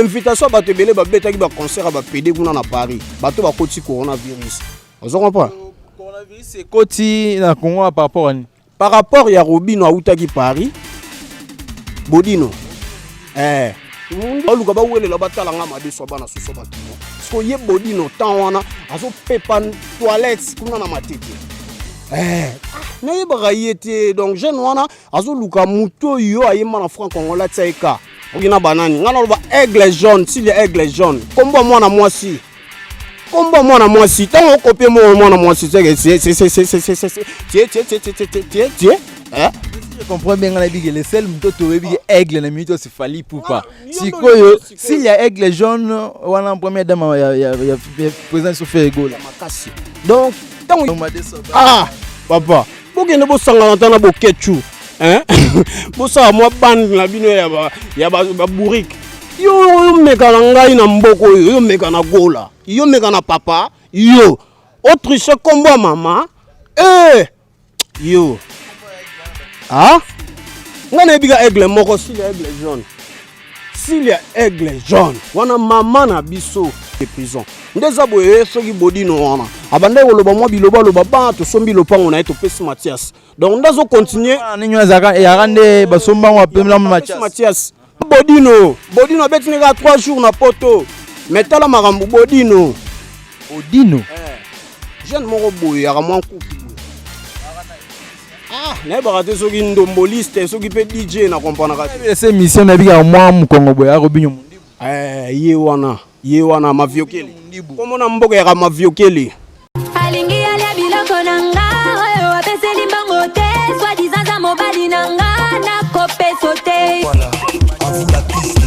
invitation ba te belé ba betaki ba concert ba PD kuna na Paris bato ba koti coronavirus ozo comprend coronavirus c'est koti na Congo par rapport ya Robino autaki Paris Bodino oluka ba wele la batala nga ma deso bana suso batimo so ye Bodino tan wana azo pepa toilette kuna na matete naye ba yete donc jeune wana azo luka muto yo ayema na franc congolais tsaika okina banani ngana ba aigle jaune s'il y a aigle jaune kombo mwana mwasi tant on copie mwana mwasi c'est je comprends bien la big le seul mtoto webi aigle na mito se fali poupa sikoyo s'il y a aigle jaune wana première dame ya président sur Fergo la makasi donc papa bokende bo sangana tana bo ketchu bo sa moi bande na bino ya ba bourrique yo meka na ngai na mboko yo meka na gola yo meka na papa yo autriche combo mama yo ngana biga aigle moko s'il y a aigle jaune wana mama na biso de prison ndeza boye soki Bodino wana abanda koloba mwa biloba loba ba to sombi lopango na eto pesi Mathias donc ndazo continuer ninyo ya rande basomba wa pemla Mathias Bodino betini ka 3 jours na poto metala makambo Bodino jeune moko boye ya mwa nkuki na ba te soki ndomboliste soki pe DJ na comprendre ka c'est mission na bika mwa mukongo boye Robinho Mundibu ye wana maviokeli komo na mboka ya maviokeli alingi ya biloko nanga oyo apeseli mbango te soit disant za mobali nanga na kopeso te voilà à vous la piste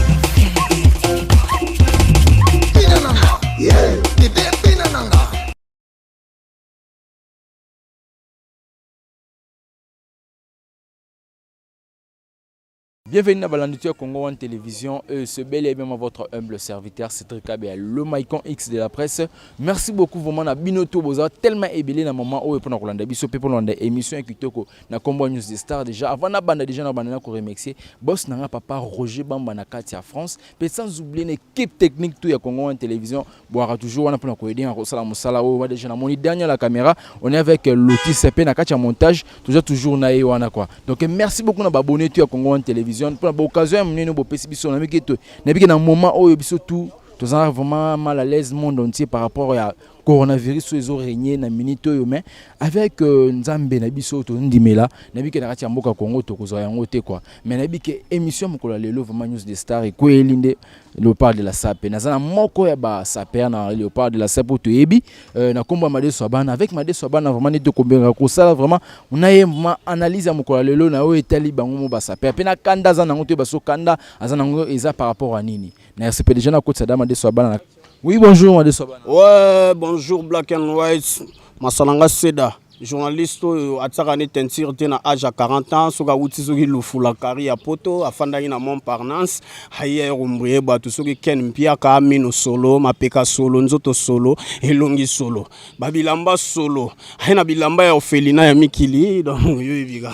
Bienvenue à Balanditua Congo One Télévision. Ce bel et bien votre humble serviteur Cédric Kabé, le Maïcon X de la presse. Merci beaucoup vraiment à Binoto Boza tellement ébélé dans le moment où on a Rolanda Biso pour l'on émission Kitoko na Combo News des Stars déjà avant la bande déjà na bande ko remercier boss nanga papa Roger Bamba na Katia France peut sans oublier l'équipe technique tout ya Congo One Télévision boira toujours on a pour aider en sala musala o déjà na moni dernière la caméra on est avec Lotis P na Katia montage toujours na wana quoi. Donc merci beaucoup na abonné tout ya Congo One Télévision pour l'occasion nous pesi biso na biki na moment où biso tout tous vraiment mal à l'aise monde entier par rapport à coronavirus ils ont régné na minute mais avec Nzambe na biso to ndimela na biki na kati mboka Congo to kozwa yango te quoi mais na biki émission mokola lelo vraiment news des stars et ko elinde Léopard de la Sape na moko ya ba Sape na Léopard de la Sape to yebi na komba Made Swabana avec Made Swabana vraiment ne to kombera ko sala vraiment on a une analyse mokola lelo na o etali bango mo ba Sape pe na kanda za nango te ba so kanda azana ngo eza par rapport à nini na RCP déjà na côté Sadama Made Swabana. Oui, bonjour, Made Swabana. Ouais, bonjour, Black and White. Masalanga Seda, journaliste à Tsarane Tensir, na âge à 40 ans, soga outi sogi lufula kari à poto, afanda ina Montparnasse, haye rumbriye batu sogi ken mpia ka mino solo, mapeka solo, nzoto solo, elongi solo. Babilamba solo, haina bilamba ya Ophelina ya Mikili, donc yo eviga.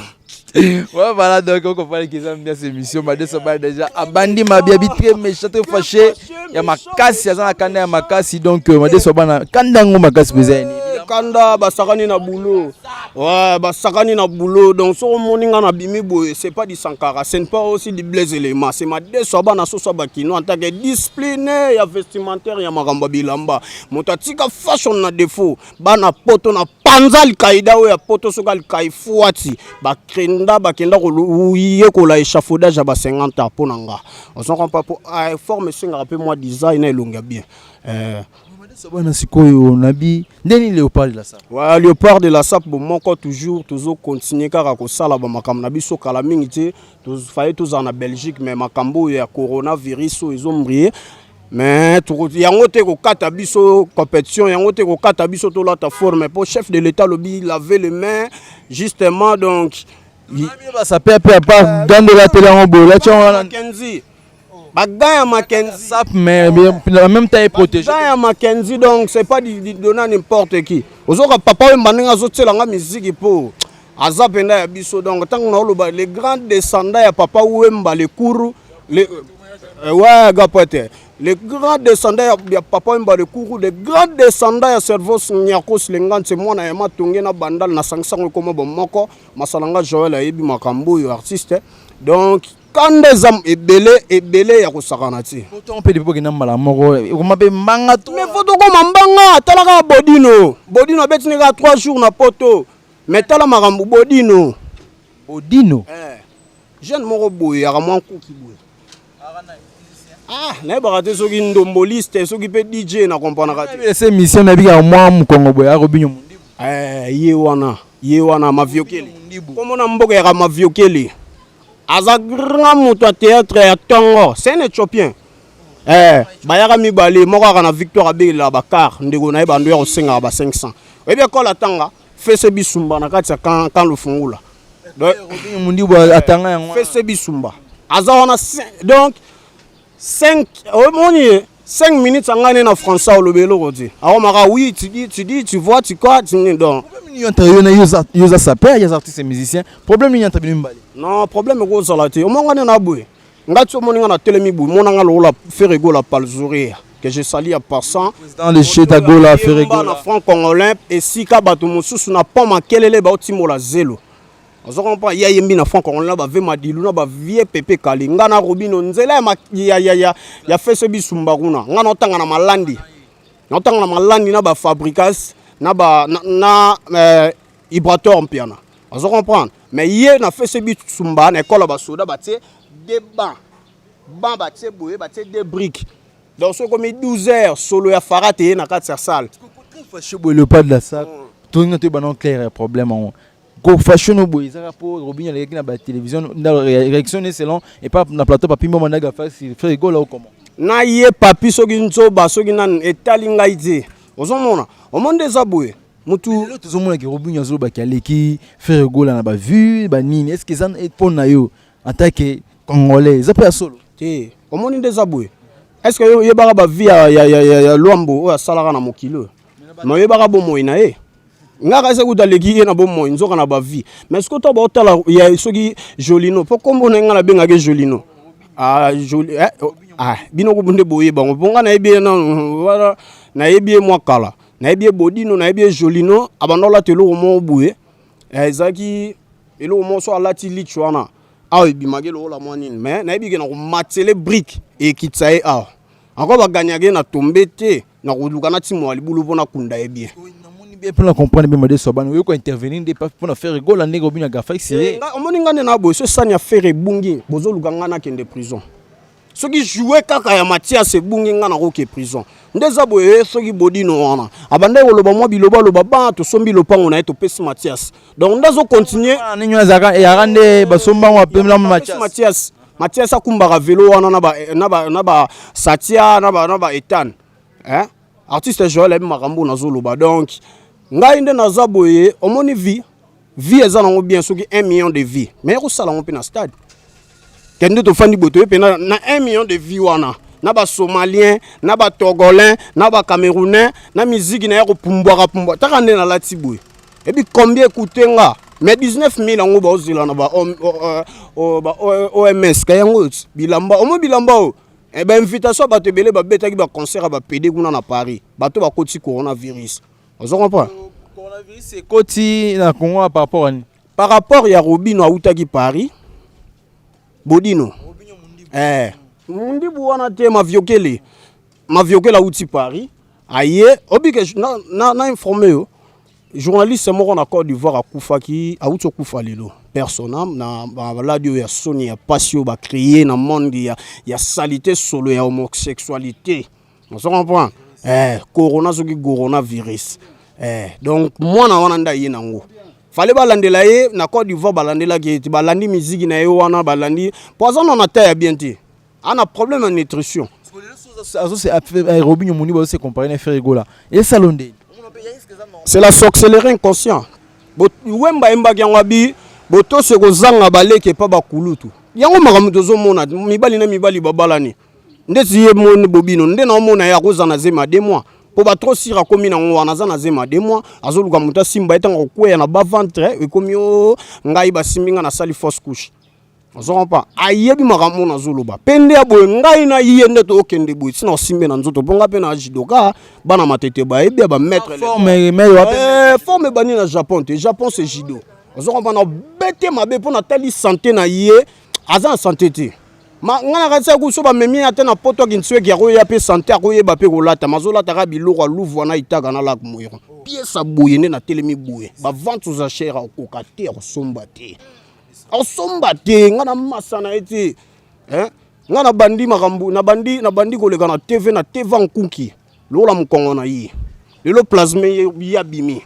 Ouais, voilà, donc on comprend qu'ils aiment bien cette émission. Made Swabana déjà abandi ma bien très méchant, très fâché. Il y a ma casse, il y a la kanda, ma casse. Donc Made Swabana, kanda ngo ma casse bezeni. Kanda basakani na boulot. Ouais, basakani na boulot. Donc sur moninga na bimi boy, c'est pas du Sankara, c'est pas aussi du Blaise Elema. C'est Made Swabana so bakino en tant que discipliné, ya vestimentaire, ya makamba bilamba. Motatika fashion na défaut. Bana poto na panzal kaida ya poto sogal kaifuati. Bakenda bakenda ko uye ko la échafaudage ba 50 ans ponanga. On s'en rend pas pour forme singa rappel moi design elonga bien. Swabana sikoyo nabi ndeni Léopard de la Sape. Ouais, Léopard de la Sape bon moko toujours continuer kaka ko sala ba makam na biso kala mingi te tous faye tous en Belgique mais makambo ya coronavirus ils ont brillé mais tout yango te ko kata biso compétition yango te ko kata biso to la ta forme pour chef de l'état lobby laver les mains justement donc ça peut pas dans de la télé en bola Kenzi Bagaya Mackenzie Sape mais en même temps est protégé. Bagaya Mackenzie donc c'est pas de donner n'importe qui. Ozoka papa mbaninga zotela nga musique po azapenda ya biso donc tant na loba les grands descendants ya papa Wemba les Kourou les Ouais, Gapote. Les grands descendants, il y a papa de Kourou, les grands descendants, il y a cerveau, Nyakos, Lengan, c'est moi, na yama tongena bandal, na sangsango comme bomoko, Masalanga Joël, Ayebi Makambo, artiste. Donc, quand des hommes est belé, il y a Rosaranati. Pourtant, on peut dire que nous avons manga. Mais faut comme Mbanga, Talaka Bodino. Bodino, Betnega 3 jours na poto. Mais Tala Marambo, Bodino. Bodino. Jeune Moro Boy, Araman Kouki Boy. Ah, n'est pas raté ce qui est ndomboliste, ce qui peut DJ, na comprendre. C'est mission, mais il y a moi, mon Congo Boy, à Robinho. Yewana, ma viokeli. Comment on a mboka ya ma viokeli? Aza grand moto théâtre ya Tongo, c'est un Éthiopien. Bayara mibale, moko na Victor Abe la Bakar, ndeko na bando ya osenga ba 500. Et bien quand la tanga, fait ce bisumba na kati quand le fungula. Donc Robinho mundi bo atanga yango. Fait ce bisumba. Aza on a donc 5 minutes en gagne en français au lobelo rodi. Alors mara oui, tu dis, tu vois, tu quoi, tu donc. Problème il y a ça père, il y a artistes et musiciens. Problème il y a mbali. Non, problème ko salati. O mongane na boy. Ngati o moninga na telemi boy, monanga lo la faire ego la palzouria que je salue à passant. Dans le chez Tago la faire ego la franc congolais et si ka bato mosusu na poma kelele ba otimo la zelo. Ozo comprend ya yembi na franc congolais ba ve madilu na ba vie pepe kalinga na Robino nzela ya fait ce bisumba kuna. Ngana otanga na malandi. Na otanga na malandi na ba fabricas na vibrateur mpiana. Ozo comprendre. Mais hier na fait ce bisumba na école ba soda ba tie des bancs. Ban ba tie boye ba tie des briques. Donc ce comme 12 heures solo ya farate na quatre salle. Fâché boy le pas de la salle. Tout n'était pas non clair problème en go fashion boy ça rapport Robinho les na ba télévision na réaction selon et pas na plateau papi mo managa faire rigolo là comment. Na ye papi soki nzoba soki nan etalinga ide. Ozomona au monde des aboué. Mutu tout le monde qui Robinho zo ba kaleki faire rigolo na ba vue ba nini est-ce que ça est pour na yo en tant que congolais ça peut solo. Au monde des aboué. Est-ce que ye bara ba vie ya Luambo o salara na mokilo. Mais ye bara bo moina e. Ngaka se kuta leki ye na bo mo nzoka na ba vie. Mais est-ce que to ba otala ya soki Jolino po kombo na ngala benga ke Jolino. Joli bino ko bunde boye bango bonga na ebie na ebie mwa kala. Na ebie Bodino na ebie Jolino abanola telo mo buye. Ezaki elo mo so alati lichwana. Ah oui, bimagelo la moine mais na ebie na ko matele brique et kitsae ah. Encore ba ganyage na tombete na ko lukana timo ali bulu pona kunda ebie. Pour la comprendre bien modèle soban oui ko intervenir des pour faire rigolo la nego bien gafa c'est on moninga na bo so sanya faire bungi bozo lukanga na kende prison ceux qui jouaient kaka ya Mathias bungi nga na ko ke prison ndeza bo ceux qui Bodino wana abande ko loba mo biloba loba ba to sombi lopango na to pesi Mathias donc ndazo continuer ninyo azaka ya rande basomba wa pemla Mathias akumbaka vélo wana na ba Satia na ba Ethan artiste Joël Makambo na zoloba donc ngai nde naza boye omoni vie eza nango bien soki 1 million de vie mais ko sala ngo pe na stade kende to fandi boto pe na 1 million de vie wana na ba somalien na ba togolais na ba camerounais na musique na ko pumbwa taka nde na lati boye et puis combien coûter nga mais 19 000 ngo ba ozila na ba OMS kayango bilamba omo bilamba o et ben invitation ba te belé ba betaki ba concert ba PD kuna na Paris bato ba koti coronavirus. Vous comprenez? Coronavirus c'est koti na Congo par rapport ya Robinho autaki Paris. Bodino. Mundi buwana te ma viokele auti Paris. Aye, obi que na informé yo. Journaliste moko na Côte d'Ivoire a kufaki auto kufa lelo. Personnam na radio ya Sony ya passion ba créer na monde ya salité solo ya homosexualité. On se comprend? Coronavirus. Donc moi na wana nda yenango. Fallait balandela ye na Côte d'Ivoire balandela ki balandi musique na ye wana balandi poison on a terre bien té. Ana problème en nutrition. Robinho Muni se comparer faire rigola. Et salonde. C'est la sorcellerie inconscient. Wemba emba kyangwabi boto se kozanga baleke pa bakulutu. Yango makamuto zo mona mibali na mibali babalani. Ndeti ye mon Bobino nde na mona ya kozana zema 2 mois. Po ba trop sira komi na ngwana za na zema 2 mois azoluka muta simba etanga kokweya na ba ventre e komi ngai ba siminga na sali fausse couche. ozoko pa ayebi makambo na zoloba pende ya boye ngai na ye nde to okende boye sina osimbe na nzoto bonga pe na judoka bana matete ba yebi ba maître forme bani na Japon te Japon c'est judo ozoko pa na bete mabe pona tali santé na ye aza santé te ma ngana katsa ku so ba memi ate na poto kintswe ki akoya pe santé akoye ba pe kolata mazolata ka biloko aluvu na itaka na lak moyero pièce boye ne na telemi boye ba vente aux enchères okate osomba te osomba te ngana masana ete ngana bandi makambu na bandi koleka na TV na TV nkunki lola mukongo na yi lelo plasme ya bimi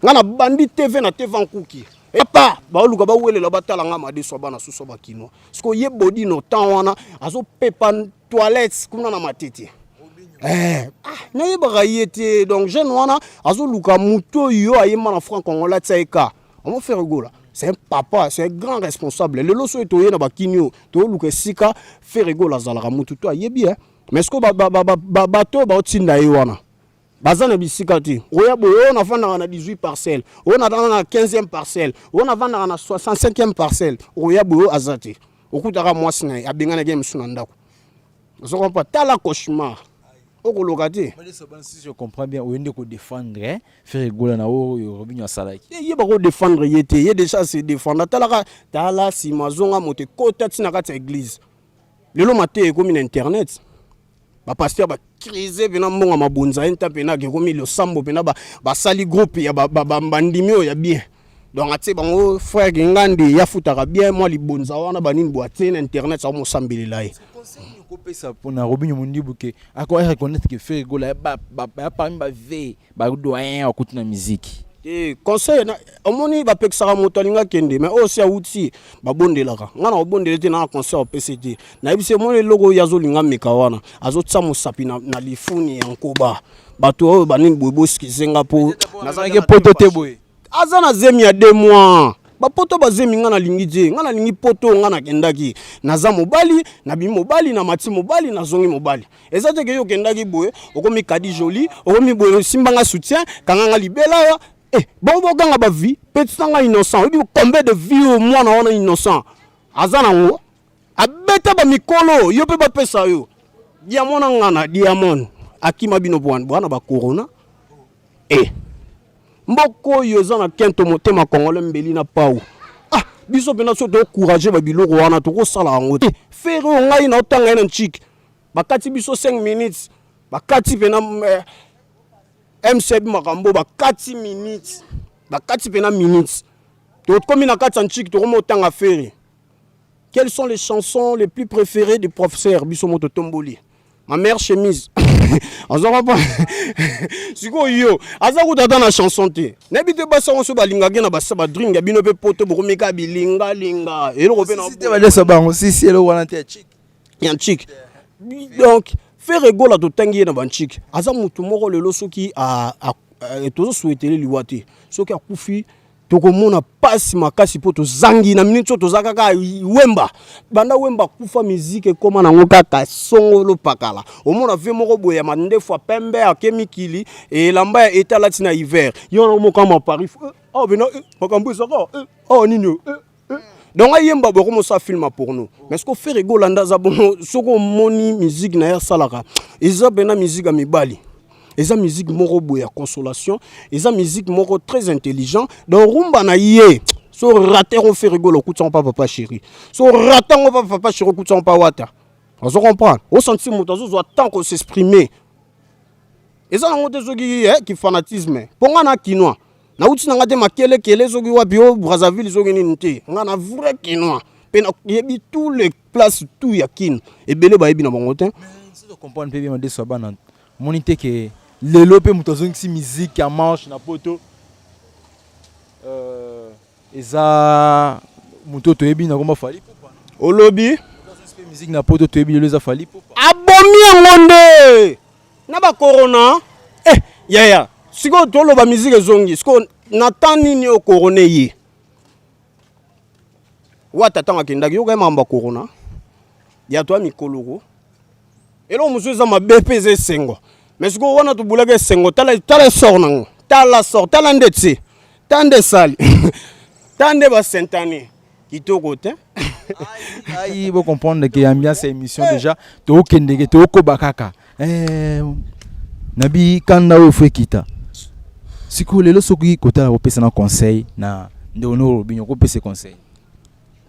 ngana bandi TV na TV nkunki epa ba oluka ba welela batala nga madeso bana suso bakino siko ye body no temps wana azo pepa toilette kuna na matete na ye ba yete donc jeune wana azo luka muto yo ayema na franc congolais tsaika on va faire rigoler. C'est un papa, c'est un grand responsable. Le loso est toyé na bakinyo, to luka sika faire rigoler la zalaka mutu to yebi mais est-ce que bato ba otinda ye wana bazana bisika ti oya boyo na vanda na 18 parcelles on a dans la 15e parcelle on a vanda na 65e parcelle oya boyo azati okutaka mwasi na abengana game suna ndako zo kompa tala cauchemar okolokati si je comprends bien oyende ko défendre faire rigoler na o robinyo asalaki ye ba ko défendre yete ye déjà se défendre tala si mazonga mote kota tina kati église lelo maté comme une internet ba pasteur ba crise bena mbonga mabonza enta pena ke komi le sambo pena ba sali groupe ya ba bandimio ya bien donc atie bango frère ngandi ya futaka bien moi libonza wana banini boate na internet sa mo sambelila ye ko pesa pona Robinyo Mundibuke ako reconnaître que faire rigoler ba parmi ba ve ba doyen okutina musique conseil na omoni ba pekisaka moto alinga kende mais aussi auti ba bondelaka ngana obondele te na conseil au PCT na yebise moni logo yazo linga meka wana azo tsa mosapi na lifuni ya nkoba bato oyo banini boyebo skizenga po nazange poto te boye azana zemi ya 2 mois ba poto ba zemi ngana lingi je ngana lingi poto ngana kendaki naza mobali na bi mobali na mati mobali na zongi mobali ezate ke yo kendaki boye okomi kadi joli okomi boye simbanga soutien kanganga libela ya bon ganga ba vie petit nga innocent obi combien de vie au moins na wana innocent azana ngo abeta ba mikolo yo pe ba pesa yo diamond ngana diamond akima bino bwana ba corona mboko yo zana kento motema congolais mbeli na pau biso pena so to courager ba biloko wana to ko sala ngo te faire ngai na otanga na chik bakati biso 5 minutes bakati pena MCB makambo ba 4 minutes ba 4 pena minutes to comme na 4 chik to ko otanga faire. Quelles sont les chansons les plus préférées du professeur biso moto tomboli ma mère chemise azora pas siko yo azaku tata na chanson te nebite basa on so balinga ke na basa ba drink ya bino pe poto boko meka bilinga linga eloko pe na te ba desa bango si elo wana te chic ya chic donc faire rigoler to tangi na ban chic aza mutu moko lelo soki a tozo souhaiter liwate soki akufi tokomona pasi makasi po tozangi na minute to zakaka wemba banda wemba kufa musique koma nango kaka songolo pakala omona ve moko boya mande fois pembe akemikili et lamba ya etalati na hiver yo mo kama Paris bena makambo saka nino donc ayemba boko mo sa film porno mais ce qu'on fait rigoler ndaza bon soko moni musique na ya salaka eza bena musique amibali. Et la musique moko boya consolation, et la musique moko très intelligent. Donc rumba na yé, so rater on fait rigoler écoutant pas papa chéri. So rater on pas papa chéri écoutant pas wata. On se comprend. Au senti motazo so tant qu'on s'exprimer. Et ça on te zogi qui fanatisme. Ponga na kinois. Na uti na ngate makele kele zogi wa bio Brazzaville zogi ninte. Nga vrai kinois. Pena yebi tous les places tout ya kin. Et belé ba yebi na bangotin. Si tu comprends bien mon deso bana. Monité que lelo pe mutazongi si musique ya manche na poto eza muto to ebi na komba fali popa olobi musique na poto to ebi lelo za fali popa abomi ngonde na ba corona ya siko to loba musique zongi siko natani ni o corona yi wata tanga kendaki yo ka mamba corona ya to mikolo elo muso za mabepe ze sengo mais ce qu'on a tout boulaga sengo tala sort nango tala sort tala ndetse tande sali tande ba sentane kitoko te Aïe, vous comprendre que l'ambiance émission déjà, tu as aucun dégât, tu as aucun bakaka. Nabi, quand on a fait quitter. Si vous voulez, ce qui côté la repère un conseil, na de honor Robinho, repère ce conseil.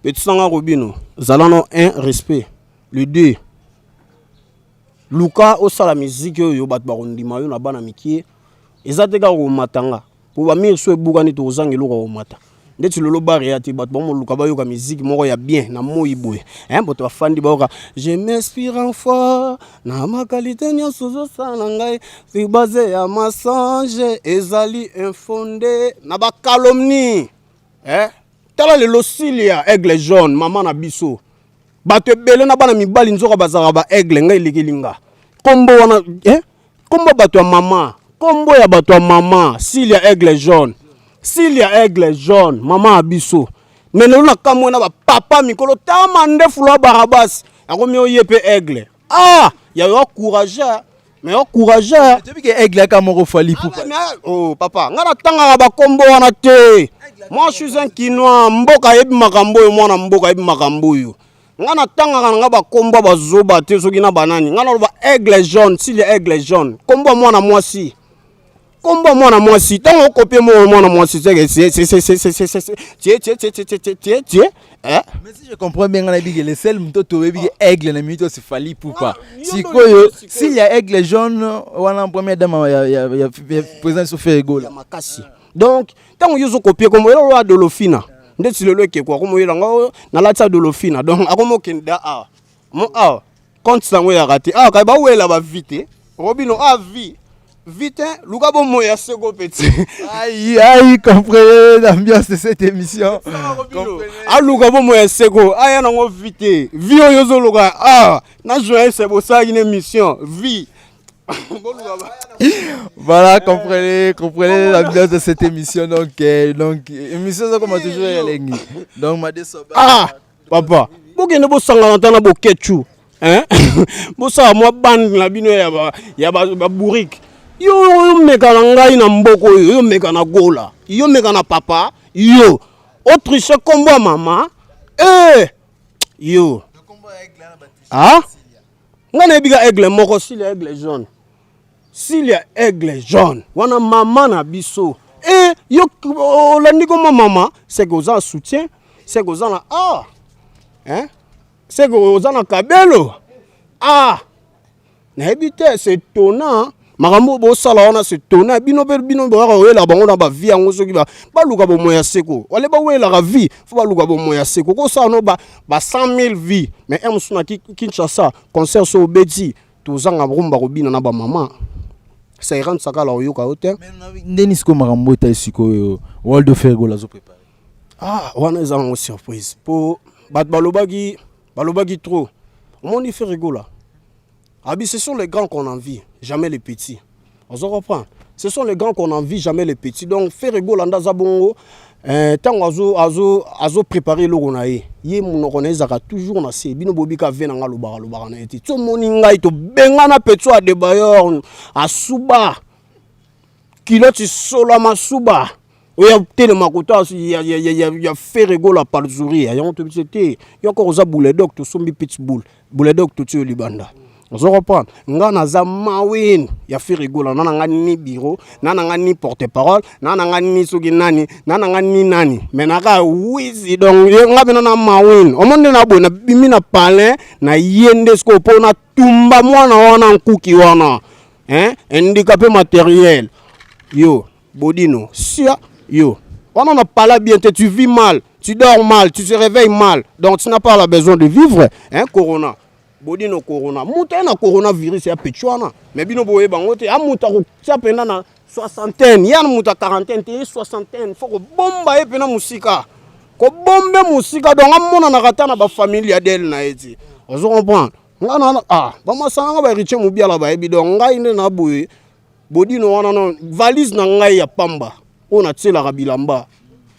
Petit sanga Robinho, zalano un respect, le deux. Luka au sala musique yo bat barondi mayo na bana mikie, ezateka ko matanga. Pour ba mir so bugani to zangelo ko mata. Ndeti lolo bariati bat bon luka ba yo ka musique moko ya bien na moi boy. Boto afandi ba ka je m'inspire en foi na ma qualité nyonso zo sala ngai si basé ya mensonge ezali infondé na ba calomnie. Tala le losilia aigle jaune maman na biso. Bato ebele na bana mibali nzoka bazaka ba aigle ngai likilinga. Kombo wana kombo bato ya mama. Kombo ya bato ya mama Silia aigle jaune. Silia aigle jaune mama abiso. Menelo na kamwe na ba papa mikolo tama ndefu lo barabas. Akomi oyepe aigle. Ya yo courageur. Mais yo courageur. Tu que aigle ka moko fali pou. Oh papa, ngana tanga ba kombo wana te. Moi je suis un Kinois, mboka yebi makambo yo mwana mboka yebi makambo yo. Ngana tanga nga ba kombo ba zoba te soki na banani. Ngana ba aigle jaune, Silia aigle jaune. Kombo mwana mwasi. Kombo mwana mwasi. Tango kopie mwana mwasi c'est Mais si je comprends bien, le seul mtoto webi aigle na mito se fali pou pas. Sikoyo, s'il y a aigle jaune, wana en première dame ya président so fait ego la makasi. Donc, tango yozo kopie comme yo wa dolofina. Ndeti lelo ke kwa comme yo nga na lata dolofina. Donc akomo kenda Mo compte sango ya raté. Ka ba wela ba vite. Robinho vie. Vite, Luka bon moya sego petit. Aïe, comprenez l'ambiance de cette émission. Luka bon moya sego. Aya nango vite. Vio yozo Luka. Na joie c'est pour ça une émission. Vie. Voilà, comprenez l'ambiance de cette émission. Donc émission ça comme toujours elengi. Donc ma desoba. Papa. Bokende bo sanga na bo ketchu. Bo sa moi bande la bino ya ba bourrique. Yo meka na ngai na mboko yo meka na gola. Yo meka na papa. Yo. Autriche combo mama. Yo. Ngana biga aigle moko Silia aigle jaune. Silia aigle jaune. Wana mama na biso. Yo olandi comme mama, c'est que vous en soutien, c'est que vous en c'est que vous en kabelo. Na habité c'est étonnant. Makambo bo sala wana c'est étonnant. Bino ba wela bango na ba vie yango soki ba luka bo moya seko. Wale ba wela ka vie, faut ba luka bo moya seko. Ko sa no ba 100,000 vies. Mais suna Kinshasa, concert so Beti, to zanga rumba ko bina na ba mama. Ça ira nsaka la oyoka hotel. Mais Denis ko makambo ta siko World of Fergo la zo préparer. Wana eza ngo surprise. Po bat balobagi trop. On y fait rigola. Ce sont les grands qu'on envie, jamais les petits. On se reprend. Ce sont les grands qu'on envie, jamais les petits. Donc, faire rigoler dans Zabongo, tant azo préparer le ronaï. Yé mon renaïsaka toujours na se. Bino bobika vena nga lobara na eti. Tout moninga ito bengana petso a débailleur a suba. Kiloti sola ma suba. Oya tele makota ya faire rigoler par jouri. Ya on te c'était. Ya encore za boule doc to sombi pitbull. Boule doc to tu libanda. On se reprend. Nga na za mawin ya fait rigola nana nga ni bureau, nana nga ni porte-parole, nana nga ni soki nani, nana nga ni nani. Menaka wizi donc nga bena na mawin. Omonde na bona bimi na palin na yende sko po na tumba mwana wana nkuki wana. Handicapé matériel. Yo, Bodino, sia yo. On en a parlé bien, tu vis mal, tu dors mal, tu te réveilles mal. Donc tu n'as pas besoin de vivre, corona. Bodino corona. Mouta na coronavirus ya pechuana. Mais bino boye bangote amuta ko tia pena na soixantaine, yana muta quarantaine, te soixantaine. Faut ko bomba e pena musika. Ko bombe musika donc amona na kata na ba famille ya del na eti. On se comprend. Ngana ba masanga ba riche mubia la ba ebi donc ngai ne na boye. Bodino wana no valise na ngai ya pamba. On a tsela ka bilamba.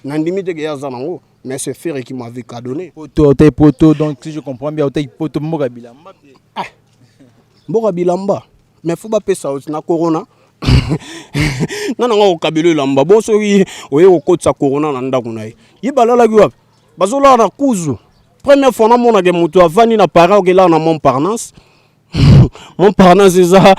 Na ndimite ke ya zanango. Mais c'est Ferré qui m'avait donné. Poto, donc si je comprends bien, poto Mboka Bilamba. Mboka Bilamba. Mais faut pas payer ça aussi na corona. Nana nga okabelo lamba. Bon so yi oye okotsa corona na ndako na yi. Yi balala gi wapi? Bazola na kuzu. première fois namonaki moto avandi na parent okela na Montparnasse. Montparnasse eza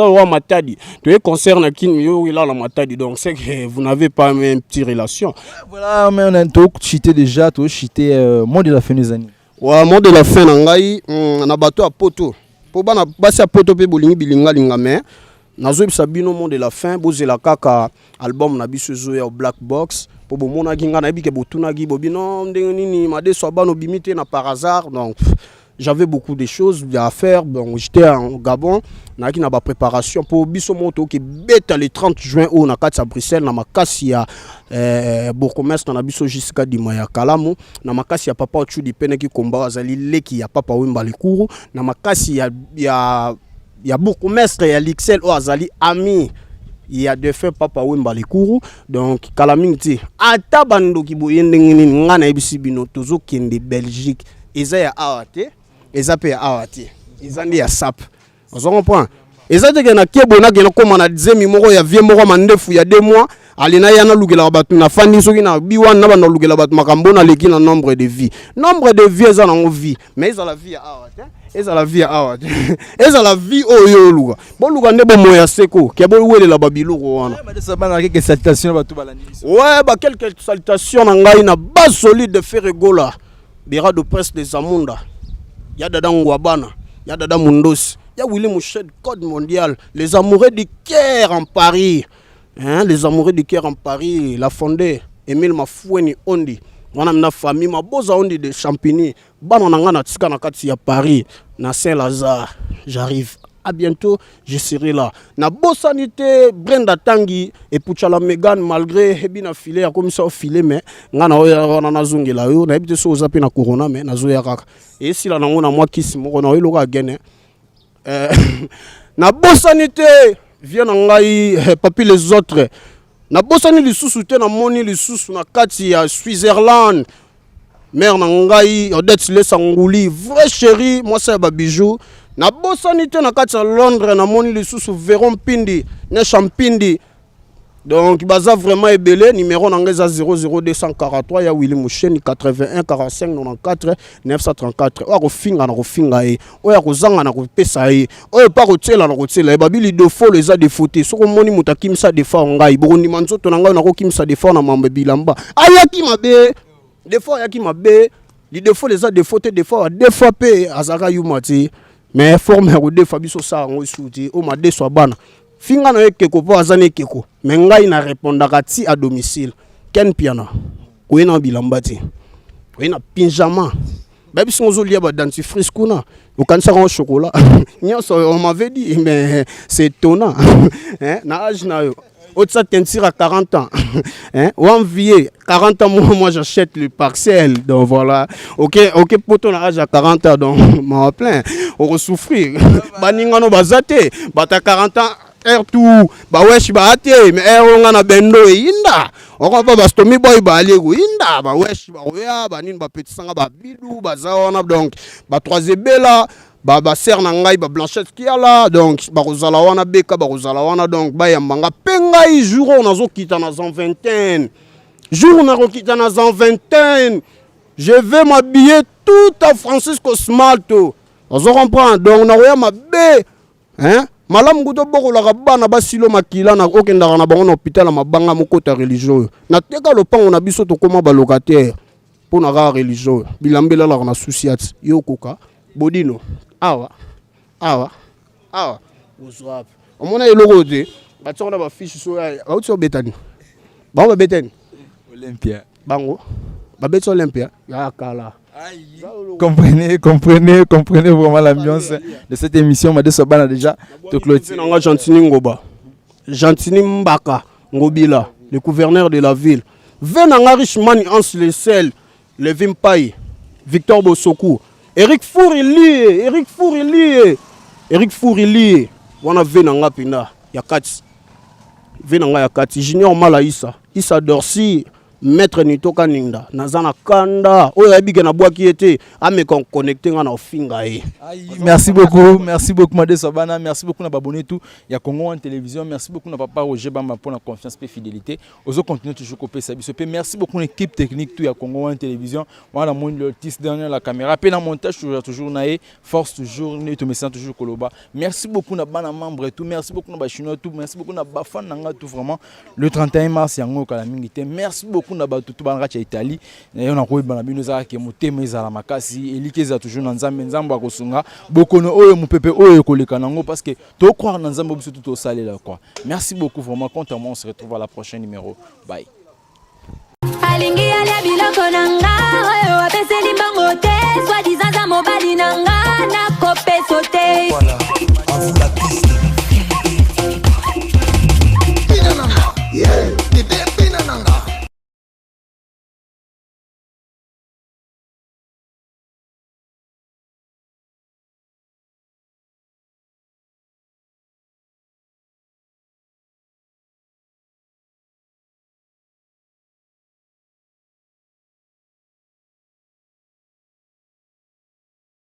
roi Matadi. Tu es concerne qui yo il a la Matadi, donc c'est que vous n'avez pas une petite relation. Voilà, mais on a tout chité déjà, tout chité mot de la fin des années. Ouais, mot de la fin ngai na bato a poto. Po bana basi a poto pe bolingi bilinga linga mais nazo bisabino mot de la fin bozela kaka album na biso zo ya Black Box po bomona kinga na bike botuna gi bobino ndenge nini made so bano bimité na par hasard, donc j'avais beaucoup de choses à faire. Bon, j'étais en Gabon, na préparation pour biso moto qui bête le 30 juin au na à Bruxelles na makasi ya bourgmestre na biso jusqu'à Dimaya Kalamu na makasi ya papa Ochu di pene ki komba azali leki ya papa Wemba Likuru na makasi ya bourgmestre ya Lixel o azali ami. Il y a deux faits papa Wemba Likuru, donc Kalamingti ata bando ki boyende ngini ngana ebisi bino tozo kende Belgique eza ya awate eza pe ya awate eza ndi ya sap on comprend eza te na kebo na gena koma na dizemi moko ya vie moko mandefu ya 2 mois alina yana lugela batu na fandi soki na biwan na bana lugela batu makambo na leki na nombre de vie eza na vie mais eza la vie ya awate eza la vie ya awate eza la vie oyo luga bo luga ndebo moya seko ke bo welela babiloko wana quelques salutations batu balandi ouais ba quelques salutations na ngai na base solide de Ferregola Bira de presse des Zamunda, ya Dada Ngwabana, ya Dada Mundos, ya Willy Mouched, Code Mondial, les amoureux du Caire en Paris, hein, les amoureux du Caire en Paris, la fondée, Emile Mafoueni Ondi, on a une famille, ma boza Ondi de Champigny, Bana Nangana Tika Nakati à Paris, na Saint-Lazare, j'arrive. À bientôt, je serai là. Na Bossanité, Brenda Tanguy et Pouchala Megan, malgré Hebina filé, comme ça filé, mais ngana oya na zungi la yo, na ebite so zapi na corona, mais na zoya kaka. Et si la nango na moi qui si mo na yo loka gene. Na Bossanité, vient ngai papi les autres. Na Bossani li sous-souté na moni li sous na kati ya Switzerland. Mère nangai, Odette le sangouli, vrai chéri, moi c'est babijou. Na Bossanité na kati ya Londres na moni li sous Véron Pindi, ne Champindi. Donc baza vraiment ebelé, numéro nangeza 00243 ya Willy Moucheni 81 45 94 934. Oya kofinga na kofinga e, oya kozanga na kopesa e, oya pa kotela na kotela e, babili defo les a défauté. Soko moni mutakimisa defa ngai, borondi manzoto na ngai na kokimisa defa na mambe bilamba. Ayaki mabe, defo ayaki mabe, li defo les a défauté defa defa pe azaka yumati. Mais forme ya kodefa biso sa ngo isuti, o ma deso bana. Finga na ekeko po azane ekeko mais ngai na répondaka ti à domicile ken piana koyena bilamba ti koyena pyjama babi songo lia ba dentifrice kuna okanisa ko chocolat nyonso on m'avait dit mais c'est étonnant hein na âge na yo au-dessus teinture à 40 ans hein ou envier 40 ans moi j'achète le parcelle donc voilà OK poto na âge à 40 ans donc m'a plein on souffrir baninga no bazate bata 40 ans air tout ba wesh ba ate mais air on na bendo inda on va ba stomi boy ba alego inda ba wesh ba oya ba nini ba petit sanga ba bidou ba zaona donc ba 3e bela ba ser na ngai ba blanchette qui a là donc ba rozala wana beka ba rozala wana donc ba yambanga pengai jour on azo kita na 120 jour na rokita na 120 je vais m'habiller tout à Francisco Smalto on comprend donc na roya mabe hein malam gudo boko la bana basilo makila na okendaka na bango na hôpital mabanga mokota religieux na teka lopango na biso to koma ba locataire pour na ra religieux bilambela la na souciat yokoka bodino awa uzwap omona eloko te batsona ba fiche so ya auto betani bango betani Olympia bango ba beto Olympia ya kala. Comprenez vraiment l'ambiance de cette émission. Ma désobana déjà de clôture. Gentini Ngoba, Gentini Mbaka Ngobila, le gouverneur de la ville. Venanga Richman Hans Le Sel, le Vimpaï, Victor Bosoku, Eric Fourilie, wana venanga pina yakati. Venanga yakati Junior Malaïsa, Issa Dorsi, Maître Nitoka Ninda nazana kanda oyo abike na bwaki ete ameka connecter nga na ofinga ye. Merci beaucoup Madé Sobana, merci beaucoup na babonné tout ya Congo en télévision, merci beaucoup na papa Roger Bamba pour la confiance et fidélité. Ozo continue toujours copier ça biso. Merci beaucoup l'équipe technique tout ya Congo en télévision. Voilà mon l'artiste derrière la caméra, pe na montage toujours naé, force toujours né tout message toujours koloba. Merci beaucoup na bana membre tout, merci beaucoup na ba chinois tout, merci beaucoup na ba fan nanga tout vraiment. Le 31 mars yango kala mingité. Merci beaucoup na ba tout banra cha Italie. Et on a ko bana bino za ke motema ezala makasi, elikeza toujours na nzambe akosunga. Bokono oyo mupepe oyo koleka nango parce que to croire na nzambe biso tout au salé là quoi. Merci beaucoup vraiment, quant à moi on se retrouve à la prochaine numéro. Bye. Alingi ale biloko nanga oyo apeseli mbango te soi disant za mobali nanga